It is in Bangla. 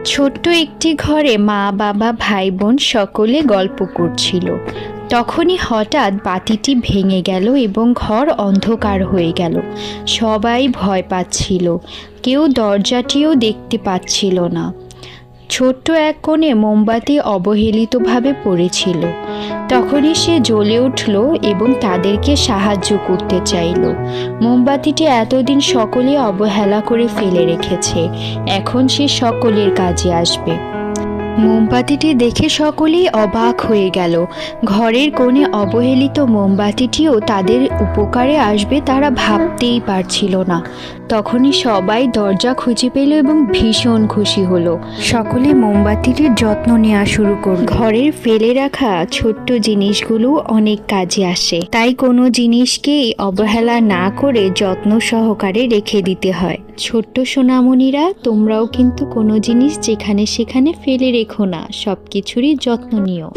ছোট্ট একটি ঘরে মা বাবা ভাই বোন সকলে গল্প করছিল। তখনই হঠাৎ বাতিটি ভেঙে গেল এবং ঘর অন্ধকার হয়ে গেল। সবাই ভয় পাচ্ছিল, কেউ দরজাটিও দেখতে পাচ্ছিল না। ছোট্ট এক কোণে মোমবাতি অবহেলিতভাবে পড়েছিল। তখনই সে জ্বলে উঠল এবং তাদেরকে সাহায্য করতে চাইল। মোমবাতিটি এতদিন সকলে অবহেলা করে ফেলে রেখেছে, এখন সে সকলের কাজে আসবে। মোমবাতিটি দেখে সকলেই অবাক হয়ে গেল। ঘরের কোণে অবহেলিত মোমবাতিটিও তাদের উপকারে আসবে তারা ভাবতেই পারছিল না। তখনই সবাই দরজা খুঁজে পেল এবং ভীষণ খুশি হলো। সকলে মোমবাতিটির যত্ন নেওয়া শুরু করল। ঘরের ফেলে রাখা ছোট্ট জিনিসগুলো অনেক কাজে আসে, তাই কোনো জিনিসকেই অবহেলা না করে যত্ন সহকারে রেখে দিতে হয়। ছোট্ট সোনামণিরা, তোমরাও কিন্তু কোনো জিনিস যেখানে সেখানে ফেলে রেখো না, সব কিছুরই যত্ন নিও।